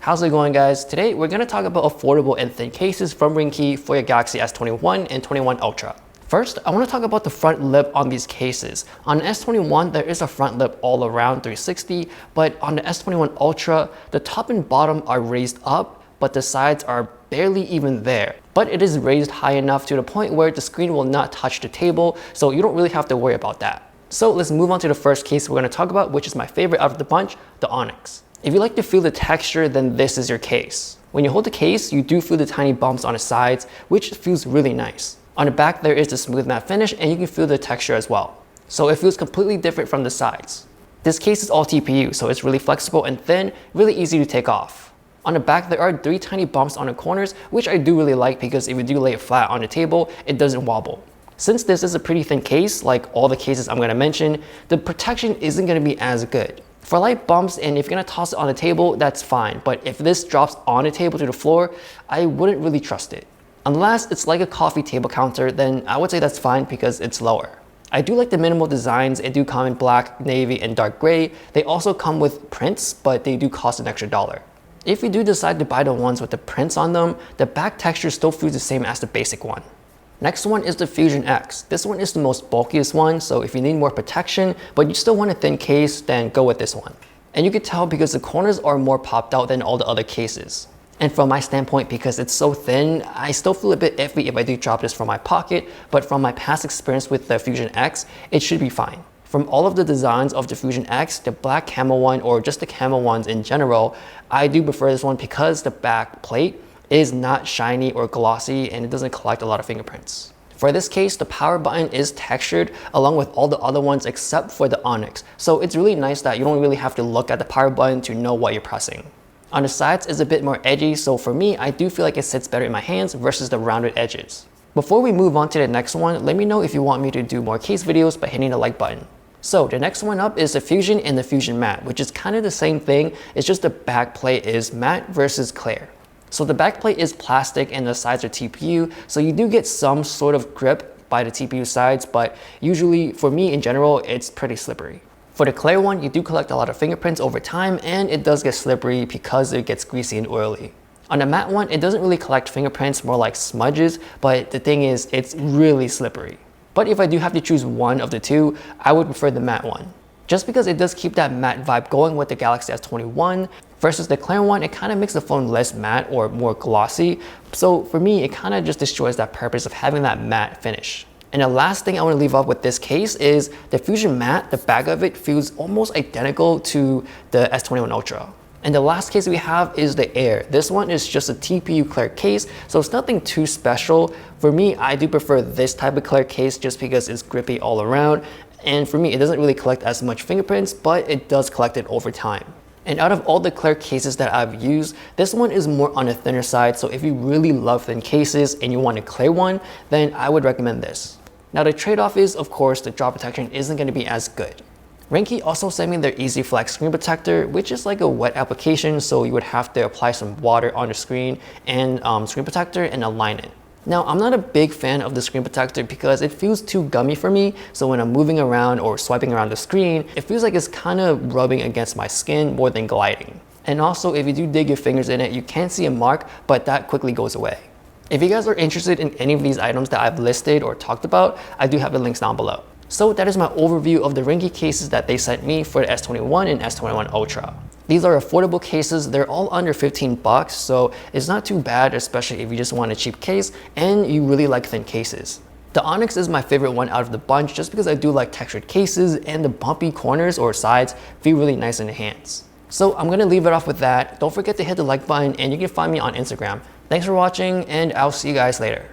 How's it going, guys? Today we're going to talk about affordable and thin cases from Ringke for your Galaxy S21 and 21 Ultra. First, I want to talk about the front lip on these cases. On the S21, there is a front lip all around 360, but on the S21 Ultra, the top and bottom are raised up, but the sides are barely even there. But it is raised high enough to the point where the screen will not touch the table, so you don't really have to worry about that. So let's move on to the first case we're going to talk about, which is my favorite out of the bunch, the Onyx. If you like to feel the texture, then this is your case. When you hold the case, you do feel the tiny bumps on the sides, which feels really nice. On the back, there is the smooth matte finish, and you can feel the texture as well. So it feels completely different from the sides. This case is all TPU, so it's really flexible and thin, really easy to take off. On the back, there are 3 tiny bumps on the corners, which I do really like because if you do lay it flat on the table, it doesn't wobble. Since this is a pretty thin case, like all the cases I'm going to mention, the protection isn't going to be as good. For light bumps, and if you're going to toss it on the table, that's fine. But if this drops on the table to the floor, I wouldn't really trust it. Unless it's like a coffee table counter, then I would say that's fine because it's lower. I do like the minimal designs. It do come in black, navy, and dark gray. They also come with prints, but they do cost an extra $1. If you do decide to buy the ones with the prints on them, the back texture still feels the same as the basic one. Next one is the Fusion X. This one is the most bulkiest one, so if you need more protection, but you still want a thin case, then go with this one. And you can tell because the corners are more popped out than all the other cases. And from my standpoint, because it's so thin, I still feel a bit iffy if I do drop this from my pocket, but from my past experience with the Fusion X, it should be fine. From all of the designs of the Fusion X, the black camel one, or just the camel ones in general, I do prefer this one because the back plate is not shiny or glossy and it doesn't collect a lot of fingerprints. For this case, the power button is textured along with all the other ones except for the Onyx. So it's really nice that you don't really have to look at the power button to know what you're pressing. On the sides, it's a bit more edgy, so for me, I do feel like it sits better in my hands versus the rounded edges. Before we move on to the next one, let me know if you want me to do more case videos by hitting the like button. So the next one up is the Fusion and the Fusion Matte, which is kind of the same thing. It's just the back plate is matte versus clear. So the back plate is plastic and the sides are TPU, so you do get some sort of grip by the TPU sides, but usually for me in general, it's pretty slippery. For the clear one, you do collect a lot of fingerprints over time and it does get slippery because it gets greasy and oily. On the matte one, it doesn't really collect fingerprints, more like smudges, but the thing is, it's really slippery. But if I do have to choose one of the two, I would prefer the matte one. Just because it does keep that matte vibe going with the Galaxy S21 versus the clear one, it kind of makes the phone less matte or more glossy. So for me, it kind of just destroys that purpose of having that matte finish. And the last thing I want to leave up with this case is the Fusion Matte. The back of it feels almost identical to the S21 Ultra. And the last case we have is the Air. This one is just a TPU clear case, so it's nothing too special. For me, I do prefer this type of clear case just because it's grippy all around. And for me, it doesn't really collect as much fingerprints, but it does collect it over time. And out of all the clear cases that I've used, this one is more on the thinner side. So if you really love thin cases and you want a clear one, then I would recommend this. Now the trade-off is, of course, the drop protection isn't going to be as good. Ringke also sent me their Easy Flex screen protector, which is like a wet application, so you would have to apply some water on the screen and screen protector and align it. Now, I'm not a big fan of the screen protector because it feels too gummy for me, so when I'm moving around or swiping around the screen, it feels like it's kind of rubbing against my skin more than gliding. And also, if you do dig your fingers in it, you can see a mark, but that quickly goes away. If you guys are interested in any of these items that I've listed or talked about, I do have the links down below. So that is my overview of the Ringke cases that they sent me for the S21 and S21 Ultra. These are affordable cases. They're all under 15 bucks, so it's not too bad, especially if you just want a cheap case and you really like thin cases. The Onyx is my favorite one out of the bunch just because I do like textured cases and the bumpy corners or sides feel really nice in the hands. So I'm gonna leave it off with that. Don't forget to hit the like button and you can find me on Instagram. Thanks for watching and I'll see you guys later.